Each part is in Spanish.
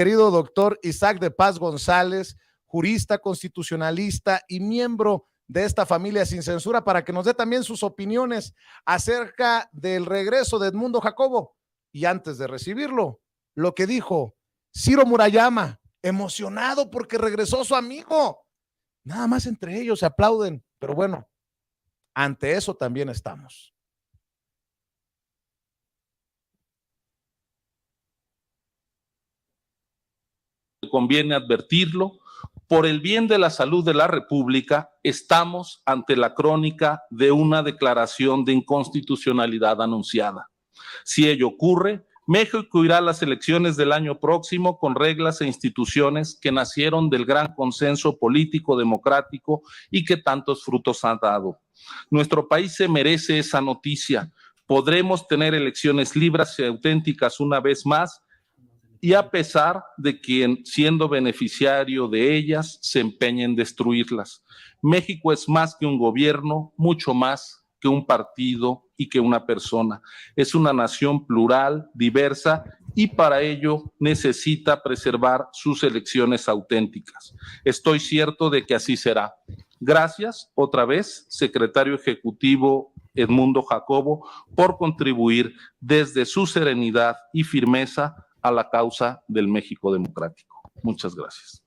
querido doctor Isaac de Paz González, jurista, constitucionalista y miembro de esta familia Sin Censura, para que nos dé también sus opiniones acerca del regreso de Edmundo Jacobo. Y antes de recibirlo, lo que dijo Ciro Murayama, emocionado porque regresó su amigo. Nada más entre ellos se aplauden, pero bueno, ante eso también estamos. Conviene advertirlo, por el bien de la salud de la República, estamos ante la crónica de una declaración de inconstitucionalidad anunciada. Si ello ocurre, México irá a las elecciones del año próximo con reglas e instituciones que nacieron del gran consenso político democrático y que tantos frutos han dado. Nuestro país se merece esa noticia. Podremos tener elecciones libres y auténticas una vez más, y a pesar de quien, siendo beneficiario de ellas, se empeña en destruirlas. México es más que un gobierno, mucho más que un partido y que una persona. Es una nación plural, diversa, y para ello necesita preservar sus elecciones auténticas. Estoy cierto de que así será. Gracias otra vez, secretario ejecutivo Edmundo Jacobo, por contribuir desde su serenidad y firmeza a la causa del México democrático. Muchas gracias.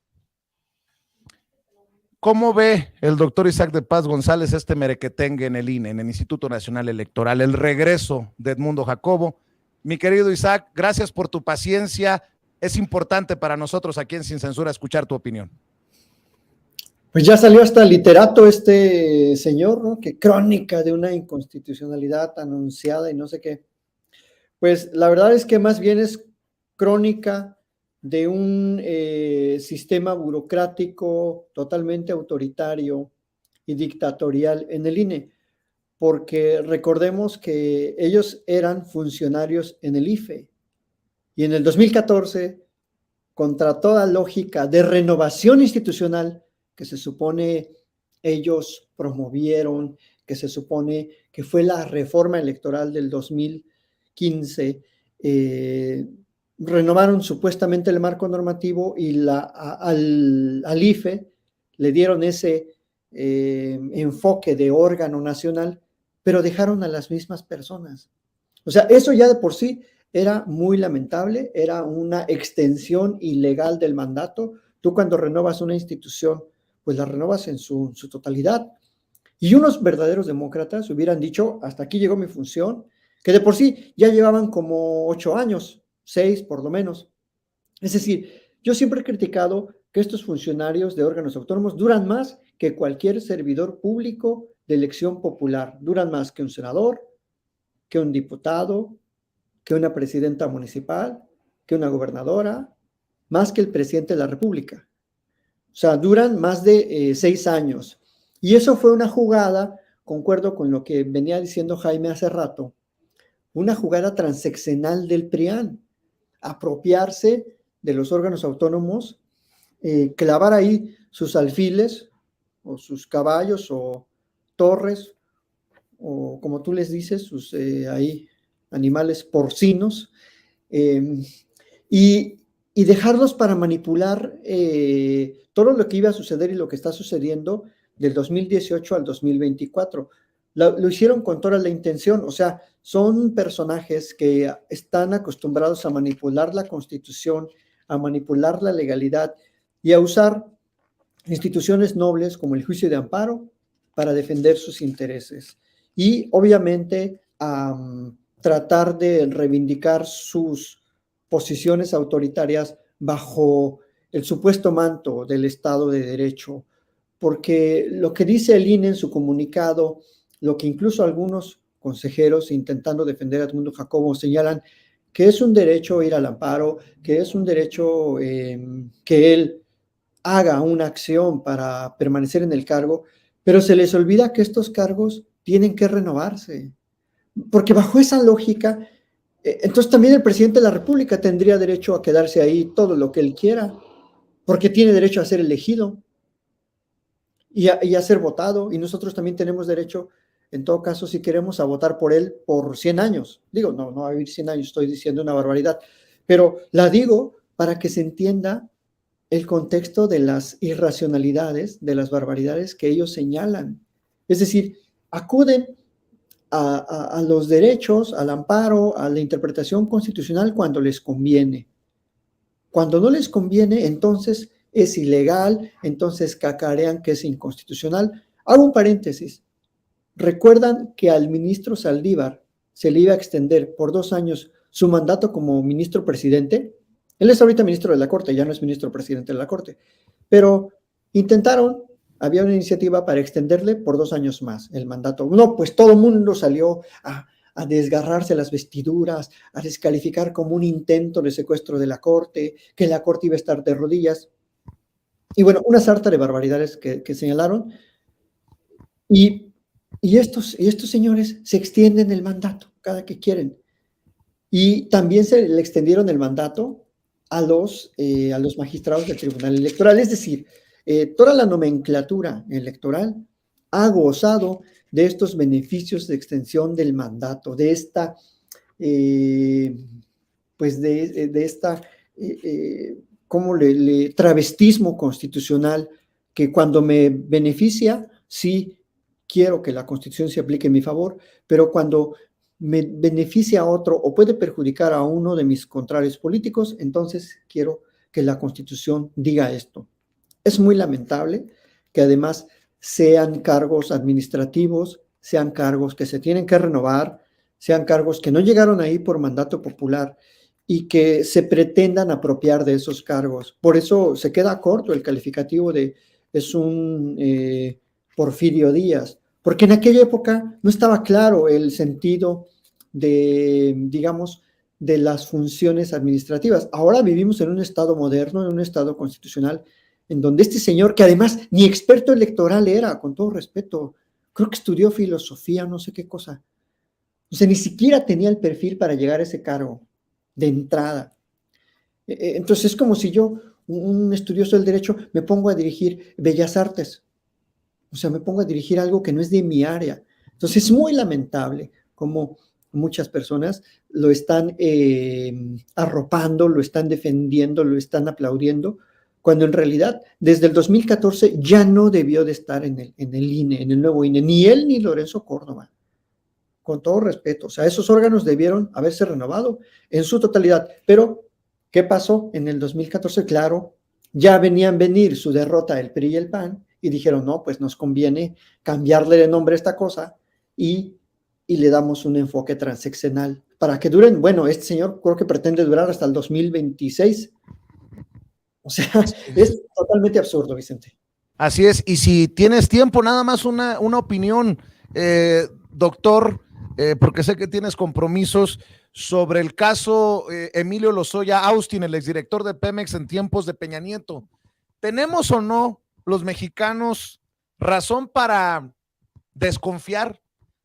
¿Cómo ve el doctor Isaac de Paz González este merequetengue en el INE, en el Instituto Nacional Electoral, el regreso de Edmundo Jacobo? Mi querido Isaac, gracias por tu paciencia. Es importante para nosotros aquí en Sin Censura escuchar tu opinión. Pues ya salió hasta literato este señor, ¿no? Que crónica de una inconstitucionalidad anunciada y no sé qué. Pues la verdad es que más bien es crónica de un sistema burocrático totalmente autoritario y dictatorial en el INE, porque recordemos que ellos eran funcionarios en el IFE y en el 2014, contra toda lógica de renovación institucional que se supone ellos promovieron, que se supone que fue la reforma electoral del 2015, renovaron supuestamente el marco normativo y al IFE le dieron ese enfoque de órgano nacional, pero dejaron a las mismas personas. O sea, eso ya de por sí era muy lamentable, era una extensión ilegal del mandato. Tú cuando renovas una institución, pues la renovas en su totalidad. Y unos verdaderos demócratas hubieran dicho, hasta aquí llegó mi función, que de por sí ya llevaban como 8 años, 6 por lo menos. Es decir, yo siempre he criticado que estos funcionarios de órganos autónomos duran más que cualquier servidor público de elección popular. Duran más que un senador, que un diputado, que una presidenta municipal, que una gobernadora, más que el presidente de la República. O sea, duran más de 6 años. Y eso fue una jugada, concuerdo con lo que venía diciendo Jaime hace rato, una jugada transeccional del PRIAN, apropiarse de los órganos autónomos, clavar ahí sus alfiles o sus caballos o torres o como tú les dices, sus ahí animales porcinos, y dejarlos para manipular todo lo que iba a suceder y lo que está sucediendo del 2018 al 2024. Lo hicieron con toda la intención, o sea, son personajes que están acostumbrados a manipular la Constitución, a manipular la legalidad y a usar instituciones nobles como el juicio de amparo para defender sus intereses. Y obviamente tratar de reivindicar sus posiciones autoritarias bajo el supuesto manto del Estado de Derecho, porque lo que dice el INE en su comunicado, lo que incluso algunos consejeros intentando defender a Edmundo Jacobo señalan que es un derecho ir al amparo, que es un derecho que él haga una acción para permanecer en el cargo, pero se les olvida que estos cargos tienen que renovarse, porque bajo esa lógica, entonces también el presidente de la República tendría derecho a quedarse ahí todo lo que él quiera, porque tiene derecho a ser elegido y a ser votado, y nosotros también tenemos derecho, en todo caso, si queremos, a votar por él por 100 años. Digo, no va a vivir 100 años, estoy diciendo una barbaridad, pero la digo para que se entienda el contexto de las irracionalidades, de las barbaridades que ellos señalan. Es decir, acuden a los derechos, al amparo, a la interpretación constitucional cuando les conviene. Cuando no les conviene, entonces es ilegal, entonces cacarean que es inconstitucional. Hago un paréntesis. ¿Recuerdan que al ministro Saldívar se le iba a extender por 2 años su mandato como ministro presidente? Él es ahorita ministro de la Corte, ya no es ministro presidente de la Corte, pero intentaron, había una iniciativa para extenderle por 2 años más el mandato. No, pues todo el mundo salió a desgarrarse las vestiduras, a descalificar como un intento de secuestro de la Corte, que la Corte iba a estar de rodillas. Y bueno, una sarta de barbaridades que señalaron. Y estos señores se extienden el mandato cada que quieren. Y también se le extendieron el mandato a los magistrados del Tribunal Electoral. Es decir, toda la nomenclatura electoral ha gozado de estos beneficios de extensión del mandato, de esta, travestismo constitucional que cuando me beneficia, sí quiero que la Constitución se aplique en mi favor, pero cuando me beneficia a otro o puede perjudicar a uno de mis contrarios políticos, entonces quiero que la Constitución diga esto. Es muy lamentable que además sean cargos administrativos, sean cargos que se tienen que renovar, sean cargos que no llegaron ahí por mandato popular y que se pretendan apropiar de esos cargos. Por eso se queda corto el calificativo de es un Porfirio Díaz, porque en aquella época no estaba claro el sentido de, digamos, de las funciones administrativas. Ahora vivimos en un estado moderno, en un estado constitucional, en donde este señor, que además ni experto electoral era, con todo respeto, creo que estudió filosofía, no sé qué cosa. O sea, ni siquiera tenía el perfil para llegar a ese cargo de entrada. Entonces es como si yo, un estudioso del derecho, me pongo a dirigir Bellas Artes. O sea, me pongo a dirigir algo que no es de mi área. Entonces es muy lamentable como muchas personas lo están arropando, lo están defendiendo, lo están aplaudiendo, cuando en realidad desde el 2014 ya no debió de estar en el INE, en el nuevo INE, ni él ni Lorenzo Córdoba, con todo respeto. O sea, esos órganos debieron haberse renovado en su totalidad. Pero, ¿qué pasó en el 2014? Claro, ya venían venir su derrota el PRI y el PAN, y dijeron, no, pues nos conviene cambiarle de nombre a esta cosa y le damos un enfoque transeccional para que duren. Bueno, este señor creo que pretende durar hasta el 2026. O sea, es totalmente absurdo, Vicente. Así es, y si tienes tiempo, nada más una opinión, doctor, porque sé que tienes compromisos sobre el caso Emilio Lozoya Austin, el exdirector de Pemex en tiempos de Peña Nieto. ¿Tenemos o no los mexicanos razón para desconfiar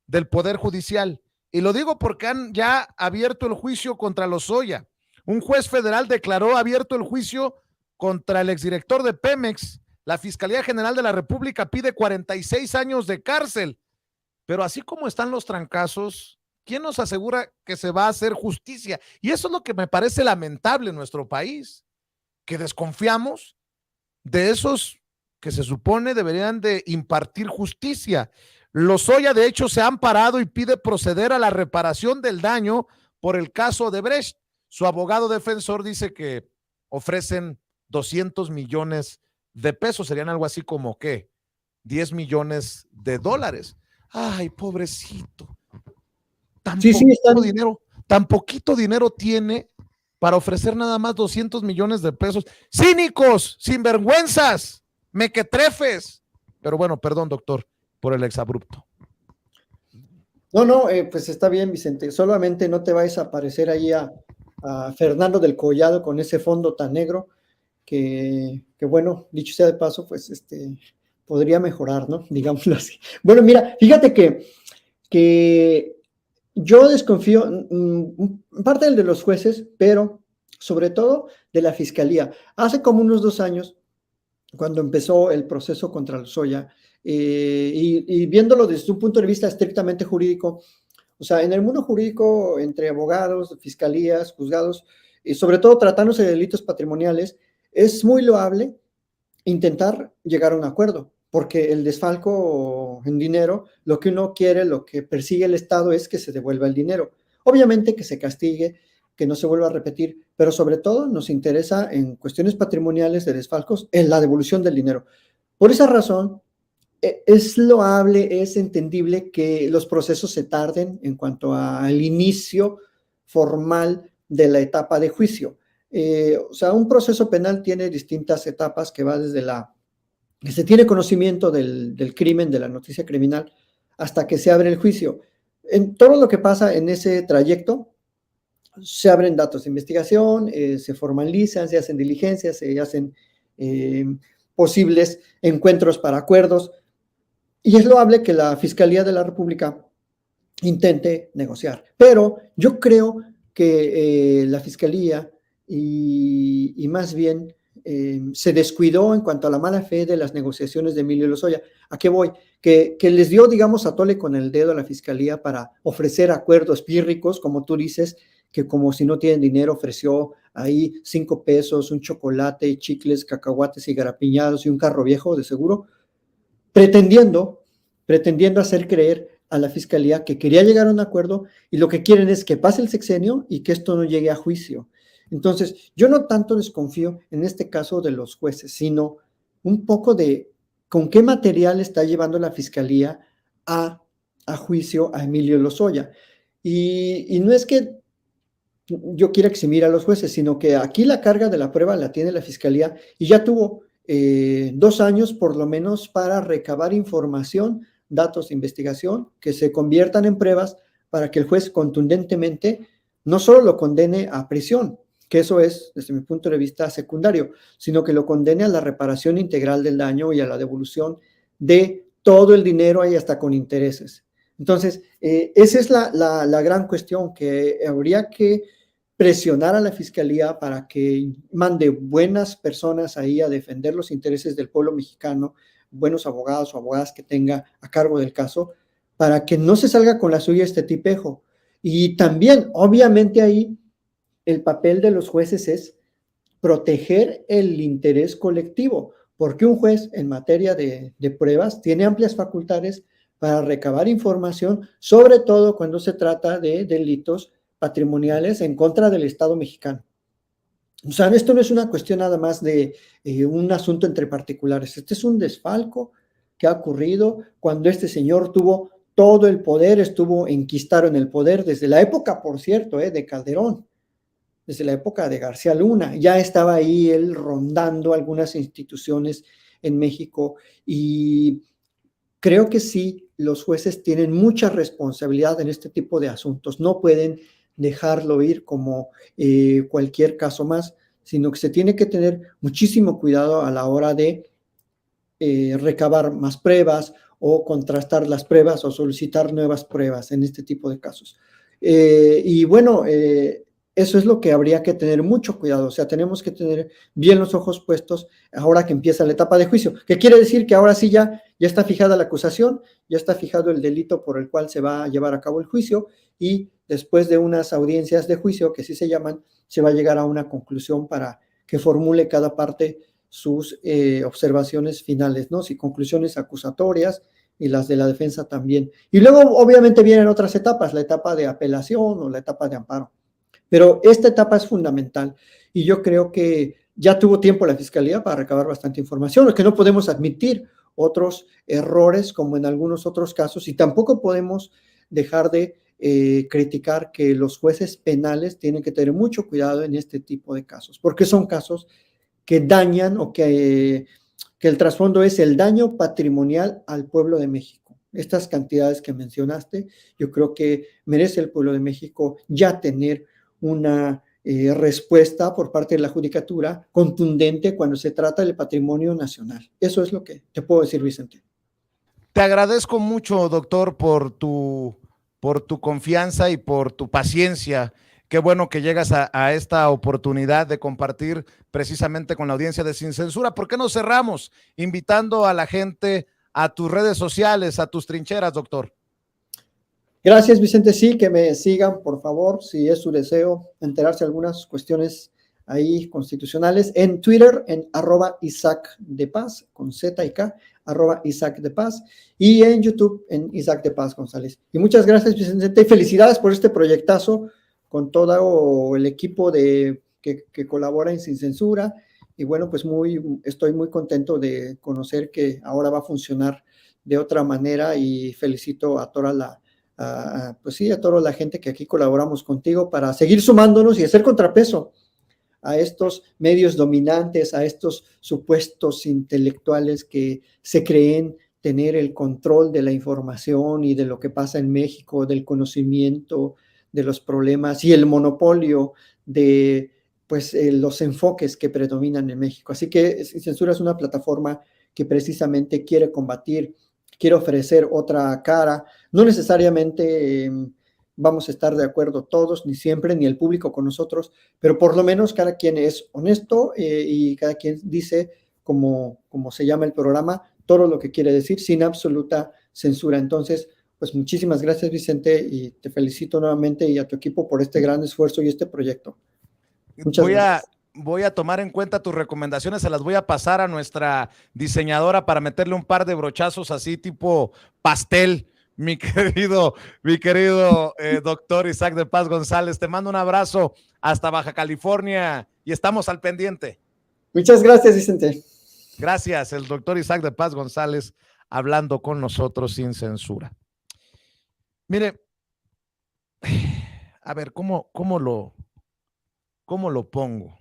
del Poder Judicial? Y lo digo porque han ya abierto el juicio contra Lozoya. Un juez federal declaró abierto el juicio contra el exdirector de Pemex. La Fiscalía General de la República pide 46 años de cárcel. Pero así como están los trancazos, ¿quién nos asegura que se va a hacer justicia? Y eso es lo que me parece lamentable en nuestro país, que desconfiamos de esos que se supone deberían de impartir justicia. Lozoya, de hecho, se ha amparado y pide proceder a la reparación del daño por el caso Odebrecht. Su abogado defensor dice que ofrecen 200 millones de pesos, serían algo así como, ¿qué? 10 millones de dólares. Ay, pobrecito. Tan poquito dinero tiene para ofrecer nada más 200 millones de pesos. Cínicos, sinvergüenzas, mequetrefes. Pero bueno, perdón, doctor, por el exabrupto. No, pues está bien, Vicente. Solamente no te vayas a parecer ahí a Fernando del Collado con ese fondo tan negro que bueno, dicho sea de paso, pues podría mejorar, ¿no? Digámoslo así. Bueno, mira, fíjate que yo desconfío parte de los jueces, pero sobre todo de la fiscalía. Hace como unos 2 años, cuando empezó el proceso contra Lozoya, y viéndolo desde un punto de vista estrictamente jurídico, o sea, en el mundo jurídico, entre abogados, fiscalías, juzgados, y sobre todo tratándose de delitos patrimoniales, es muy loable intentar llegar a un acuerdo, porque el desfalco en dinero, lo que uno quiere, lo que persigue el Estado es que se devuelva el dinero. Obviamente que se castigue, que no se vuelva a repetir, pero sobre todo nos interesa en cuestiones patrimoniales de desfalcos en la devolución del dinero. Por esa razón, es loable, es entendible que los procesos se tarden en cuanto al inicio formal de la etapa de juicio. O sea, un proceso penal tiene distintas etapas que va desde que se tiene conocimiento del crimen, de la noticia criminal, hasta que se abre el juicio. En todo lo que pasa en ese trayecto, se abren datos de investigación, se formalizan, se hacen diligencias, se hacen posibles encuentros para acuerdos, y es loable que la Fiscalía de la República intente negociar. Pero yo creo que la Fiscalía y más bien se descuidó en cuanto a la mala fe de las negociaciones de Emilio Lozoya. ¿A qué voy? Que les dio, digamos, a tole con el dedo a la Fiscalía para ofrecer acuerdos pírricos, como tú dices, que como si no tienen dinero ofreció ahí 5 pesos, un chocolate, chicles, cacahuates y garapiñados y un carro viejo de seguro, pretendiendo hacer creer a la Fiscalía que quería llegar a un acuerdo, y lo que quieren es que pase el sexenio y que esto no llegue a juicio. Entonces, yo no tanto desconfío en este caso de los jueces, sino un poco de con qué material está llevando la Fiscalía a juicio a Emilio Lozoya. Y no es que yo quiera eximir a los jueces, sino que aquí la carga de la prueba la tiene la Fiscalía, y ya tuvo 2 años por lo menos para recabar información, datos de investigación que se conviertan en pruebas para que el juez contundentemente no solo lo condene a prisión, que eso es, desde mi punto de vista, secundario, sino que lo condene a la reparación integral del daño y a la devolución de todo el dinero y hasta con intereses. Entonces, esa es la gran cuestión, que habría que presionar a la Fiscalía para que mande buenas personas ahí a defender los intereses del pueblo mexicano, buenos abogados o abogadas que tenga a cargo del caso, para que no se salga con la suya este tipejo. Y también, obviamente, ahí el papel de los jueces es proteger el interés colectivo, porque un juez en materia de pruebas tiene amplias facultades para recabar información, sobre todo cuando se trata de delitos patrimoniales en contra del Estado mexicano. O sea, esto no es una cuestión nada más de un asunto entre particulares. Este es un desfalco que ha ocurrido cuando este señor tuvo todo el poder, estuvo enquistado en el poder desde la época, por cierto, de Calderón, desde la época de García Luna. Ya estaba ahí él rondando algunas instituciones en México, y creo que sí, los jueces tienen mucha responsabilidad en este tipo de asuntos. No pueden dejarlo ir como cualquier caso más, sino que se tiene que tener muchísimo cuidado a la hora de recabar más pruebas o contrastar las pruebas o solicitar nuevas pruebas en este tipo de casos. Y bueno, eso es lo que habría que tener mucho cuidado. O sea, tenemos que tener bien los ojos puestos ahora que empieza la etapa de juicio, que quiere decir que ahora sí ya está fijada la acusación, ya está fijado el delito por el cual se va a llevar a cabo el juicio, y después de unas audiencias de juicio, que sí se llaman, se va a llegar a una conclusión para que formule cada parte sus observaciones finales, ¿no? Si conclusiones acusatorias y las de la defensa también. Y luego, obviamente, vienen otras etapas, la etapa de apelación o la etapa de amparo. Pero esta etapa es fundamental, y yo creo que ya tuvo tiempo la Fiscalía para recabar bastante información, lo que no podemos admitir otros errores como en algunos otros casos, y tampoco podemos dejar de criticar que los jueces penales tienen que tener mucho cuidado en este tipo de casos, porque son casos que dañan o que el trasfondo es el daño patrimonial al pueblo de México. Estas cantidades que mencionaste, yo creo que merece el pueblo de México ya tener una respuesta por parte de la judicatura contundente cuando se trata del patrimonio nacional. Eso es lo que te puedo decir, Vicente. Te agradezco mucho, doctor, por tu confianza y por tu paciencia. Qué bueno que llegas a esta oportunidad de compartir precisamente con la audiencia de Sin Censura. ¿Por qué no cerramos invitando a la gente a tus redes sociales, a tus trincheras, doctor? Gracias, Vicente. Sí, que me sigan, por favor, si es su deseo, enterarse de algunas cuestiones ahí constitucionales en Twitter, en @Isaac de Paz, con Z y K, @Isaac de Paz, y en YouTube, en Isaac de Paz González. Y muchas gracias, Vicente, y felicidades por este proyectazo con todo el equipo que colabora en Sin Censura. Y bueno, pues estoy muy contento de conocer que ahora va a funcionar de otra manera y felicito a toda pues sí, a toda la gente que aquí colaboramos contigo para seguir sumándonos y hacer contrapeso a estos medios dominantes, a estos supuestos intelectuales que se creen tener el control de la información y de lo que pasa en México, del conocimiento, de los problemas y el monopolio de pues los enfoques que predominan en México. Así que Sin Censura es una plataforma que precisamente quiere combatir, quiere ofrecer otra cara, no necesariamente vamos a estar de acuerdo todos, ni siempre, ni el público con nosotros, pero por lo menos cada quien es honesto y cada quien dice, como se llama el programa, todo lo que quiere decir sin absoluta censura. Entonces, pues muchísimas gracias, Vicente, y te felicito nuevamente y a tu equipo por este gran esfuerzo y este proyecto. Muchas gracias. Voy a tomar en cuenta tus recomendaciones, se las voy a pasar a nuestra diseñadora para meterle un par de brochazos así tipo pastel, mi querido doctor Isaac de Paz González. Te mando un abrazo hasta Baja California y estamos al pendiente. Muchas gracias, Vicente. Gracias, el doctor Isaac de Paz González hablando con nosotros sin censura. Mire, a ver, ¿cómo lo pongo?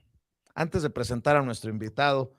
Antes de presentar a nuestro invitado,